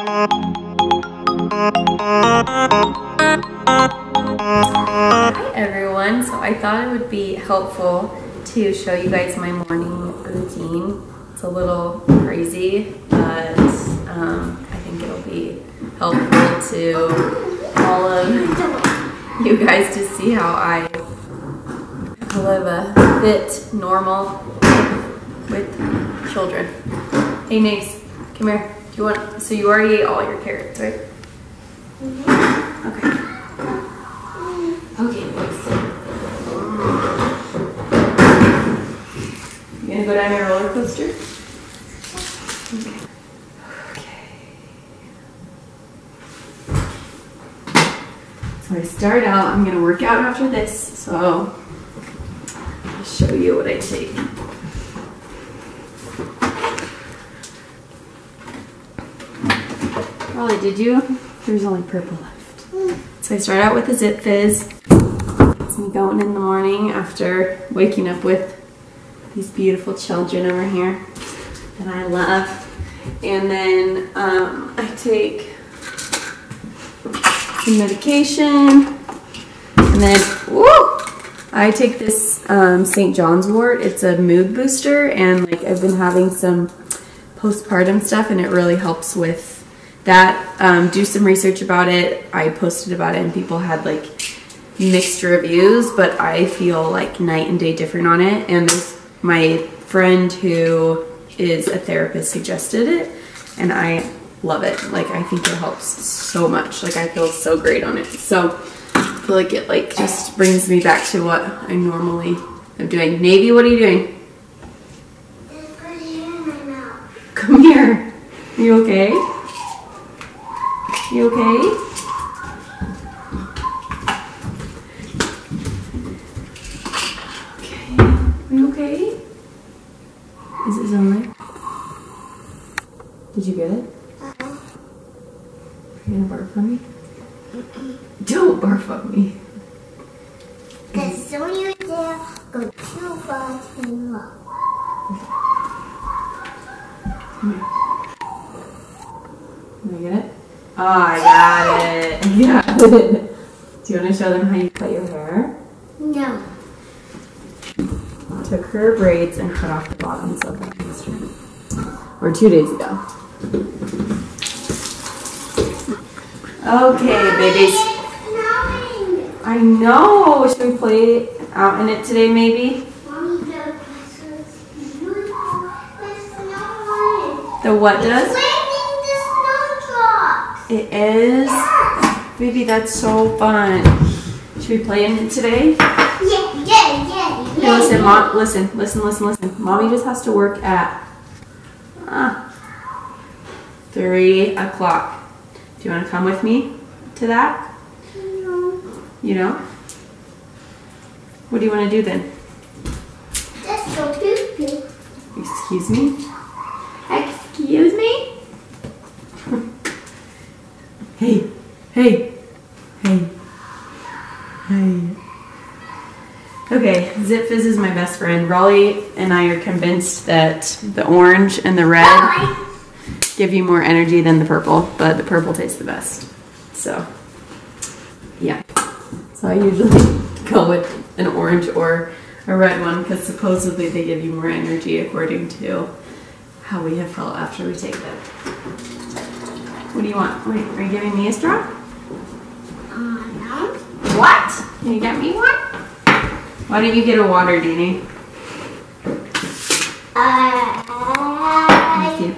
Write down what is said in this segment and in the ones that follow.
Hi everyone, so I thought it would be helpful to show you guys my morning routine. It's a little crazy, but I think it'll be helpful to all of you guys to see how I live a fit, normal life with children. Hey Nace, come here. Do you want? So you already ate all your carrots, right? Mm-hmm. Okay. Okay, let's see. You gonna go down your roller coaster? Okay. So I start out, I'm gonna work out after this, so I'll show you what I take. Probably did you? There's only purple left. So I start out with a Zip Fizz. Gets me going in the morning after waking up with these beautiful children over here that I love. And then I take some medication. And then, woo! I take this St. John's wort. It's a mood booster, and like I've been having some postpartum stuff, and it really helps with that. Do some research about it. I posted about it and people had like mixed reviews, but I feel like night and day different on it. And my friend who is a therapist suggested it, and I love it. Like I think it helps so much. Like I feel so great on it. So I feel like it like just brings me back to what I normally am doing. Navy, what are you doing? Come here. Are you okay? You okay? Okay. Are you okay? Is it on? Did you get it? Are you gonna barf on me? Don't barf on me. Because when you're there, go too far to low. Come here. Can I get it? Oh, I got it. I got it. Do you want to show them how you cut your hair? No. Took her braids and cut off the bottoms of them yesterday. Or 2 days ago. Okay, babies. I know. Should we play out in it today, maybe? The what does? It is? Baby, that's so fun. Should we play in it today? Yeah. Hey, listen, Mom, listen. Mommy just has to work at 3 o'clock. Do you want to come with me to that? No. You know? What do you want to do then? Let's go poo-poo. Excuse me? Excuse me? Hey. Okay, Zip Fizz is my best friend. Raleigh and I are convinced that the orange and the red give you more energy than the purple, but the purple tastes the best. So, yeah. So I usually go with an orange or a red one because supposedly they give you more energy according to how we have felt after we take them. What do you want? Wait, are you giving me a straw? No. What? Can you get me one? Why don't you get a water, Deanie? Thank you.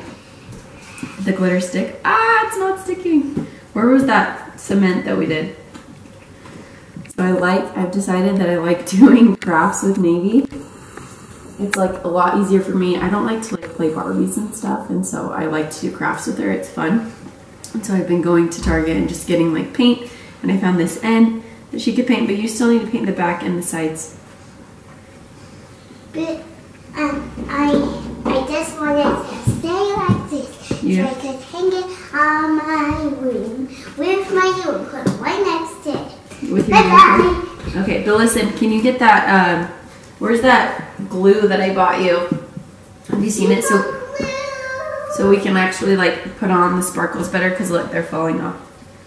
The glitter stick. Ah, it's not sticking. Where was that cement that we did? So I've decided that I like doing crafts with Navy. It's like a lot easier for me. I don't like to like play Barbies and stuff, and so I like to do crafts with her. It's fun. And so I've been going to Target and just getting like paint, and I found this end that she could paint, but you still need to paint the back and the sides. But I just wanted to stay like this, Yeah. so I could hang it on my room with my unicorn right next to it. With your unicorn? Okay, but listen, can you get that, where's that glue that I bought you? Have you seen it? So So we can actually like put on the sparkles better because look, they're falling off.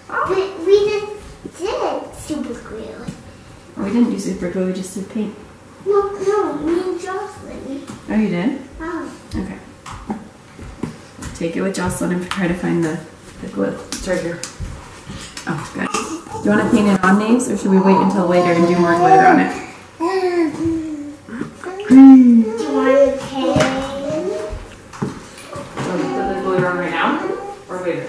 But we just did super glue. Oh, we didn't do super glue, we just did paint. No, me and Jocelyn. Oh, you did? Oh. Okay. Take it with Jocelyn and try to find the glue. It's right here. Oh, good. Do you want to paint it on names or should we wait until later and do more glitter on it? Do you want to paint? So we put the glitter on right now or later?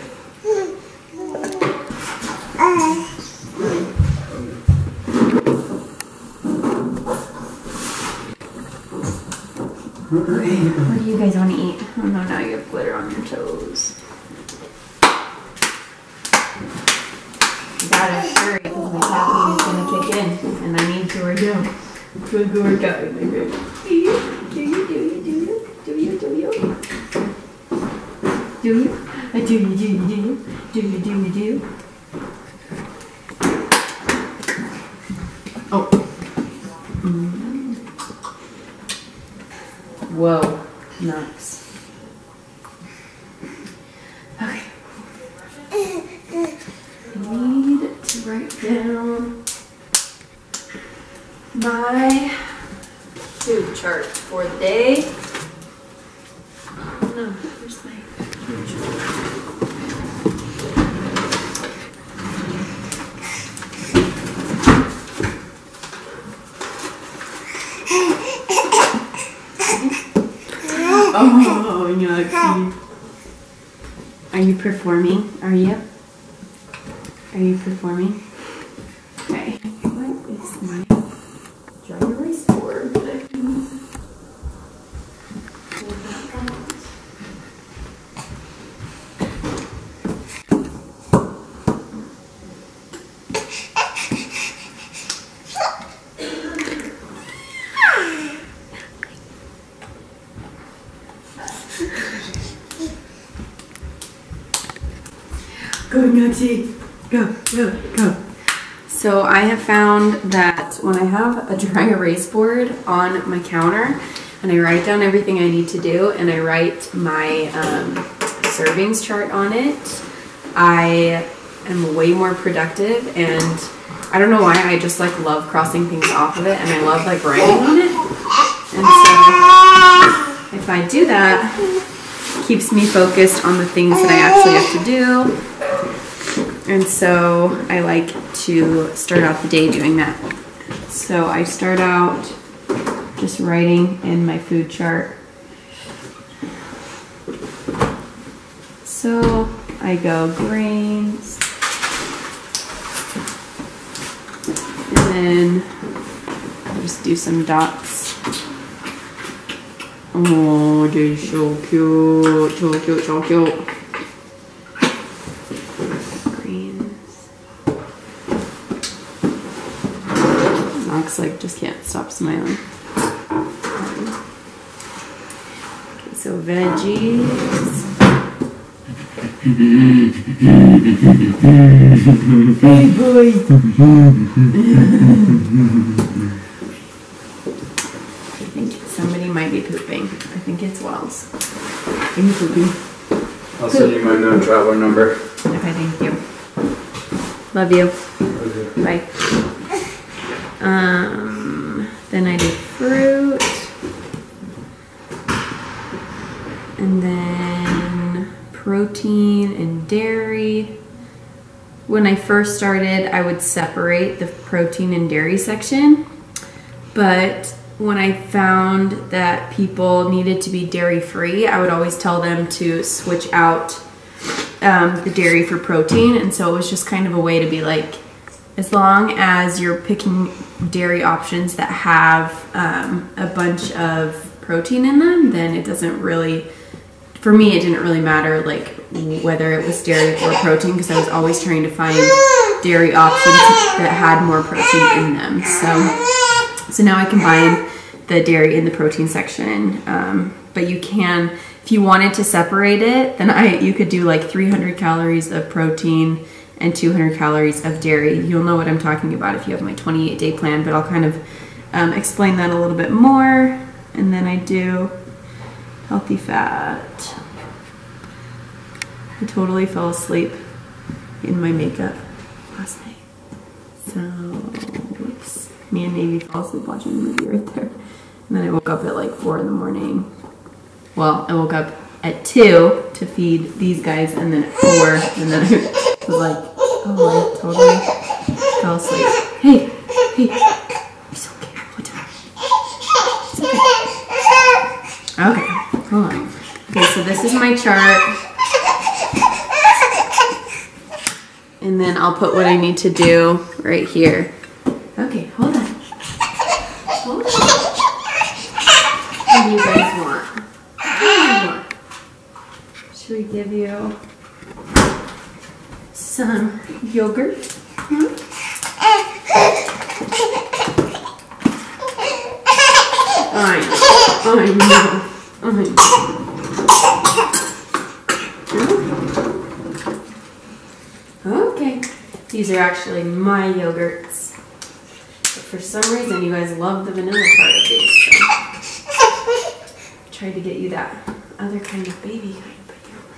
What do you guys want to eat? Oh no, now you have glitter on your toes. You gotta hurry because my caffeine is gonna kick in and I need to work out. Good workout. Do you? Oh. Whoa, nice. Okay. I need to write down my food chart for the day. Oh no, where's my food chart? Oh, yucky. Are you performing? Are you? Are you performing? Okay. What is my dry erase board that I can use? Go, Noxie. Go. So I have found that when I have a dry erase board on my counter and I write down everything I need to do and I write my servings chart on it, I am way more productive, and I don't know why, I just like love crossing things off of it and I love like writing on it. And so if I do that, it keeps me focused on the things that I actually have to do. And so I like to start out the day doing that. So I start out just writing in my food chart. So I go grains, and then I'll just do some dots. Oh, they're so cute, so cute, so cute. Like just can't stop smiling. Okay, so veggies. Hey boy. I think somebody might be pooping. I think it's Wells. Are you pooping? I'll send you my no traveler number. Okay, thank you. Love you. Okay. Bye. Then I do fruit, and then protein and dairy. When I first started, I would separate the protein and dairy section, but when I found that people needed to be dairy free, I would always tell them to switch out the dairy for protein, and so it was just kind of a way to be like, as long as you're picking dairy options that have a bunch of protein in them, then it doesn't really, for me, it didn't really matter like whether it was dairy or protein, because I was always trying to find dairy options that had more protein in them. So now I combine the dairy and the protein section, but you can, if you wanted to separate it, then you could do like 300 calories of protein and 200 calories of dairy. You'll know what I'm talking about if you have my 28-day plan, but I'll kind of explain that a little bit more. And then I do healthy fat. I totally fell asleep in my makeup last night. So, whoops. Me and Navy fell asleep watching the movie right there. And then I woke up at like 4 in the morning. Well, I woke up at 2 to feed these guys, and then at 4, and then I was like, oh, I totally fell asleep. Hey, it's okay. What's up? It's okay. Okay, hold on. Okay, so this is my chart. And then I'll put what I need to do right here. Okay, hold on. Hold on. What do you guys want? What do you want? Should we give you some yogurt? Hmm? I know. Okay, these are actually my yogurts. But for some reason, you guys love the vanilla part of these. So I tried to get you that other kind of baby kind, but you don't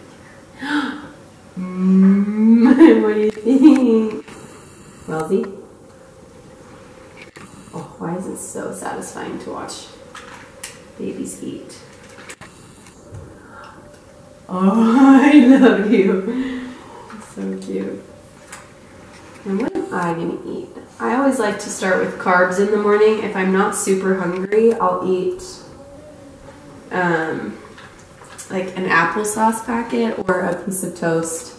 like it. What do you think? Wellesley? Oh, why is it so satisfying to watch babies eat? Oh, I love you. So cute. And what am I gonna eat? I always like to start with carbs in the morning. If I'm not super hungry, I'll eat like an applesauce packet or a piece of toast.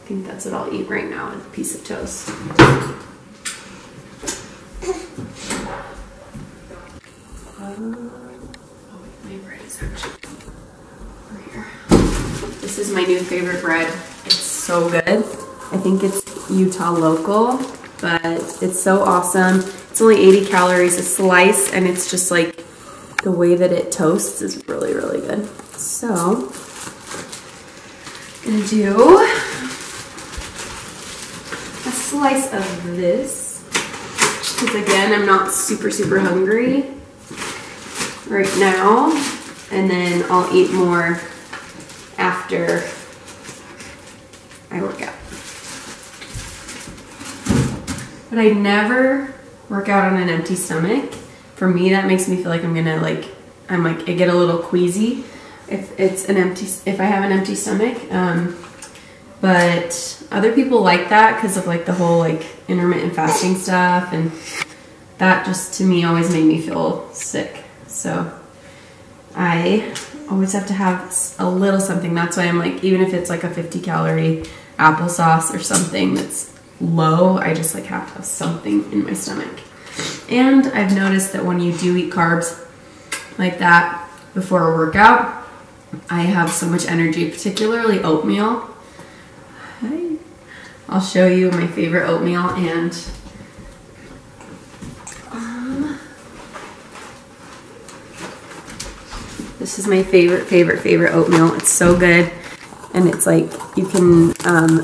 I think that's what I'll eat right now, is a piece of toast. My bread is actually over here. This is my new favorite bread. It's so good. I think it's Utah local, but it's so awesome. It's only 80 calories a slice, and it's just like the way that it toasts is really, really good. So, I'm gonna do a slice of this, because again, I'm not super, super hungry right now, and then I'll eat more after I work out. But I never work out on an empty stomach. For me, that makes me feel like I'm gonna I get a little queasy if I have an empty stomach. But other people like that because of like the whole like intermittent fasting stuff, and that just to me always made me feel sick. So I always have to have a little something. That's why I'm like, even if it's like a 50 calorie applesauce or something that's low, I just like have to have something in my stomach. And I've noticed that when you do eat carbs like that before a workout, I have so much energy, particularly oatmeal. I'll show you my favorite oatmeal, and this is my favorite oatmeal. It's so good, and it's like you can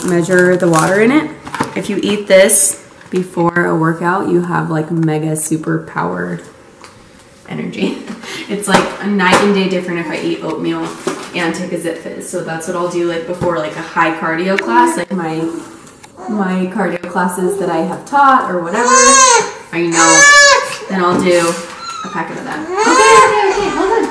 measure the water in it. If you eat this before a workout, you have like mega super powered energy. It's like a night and day different if I eat oatmeal and take a Zip Fizz. So that's what I'll do like before like a high cardio class, like my cardio classes that I have taught or whatever. I know. Then I'll do a packet of that. Okay, hold on.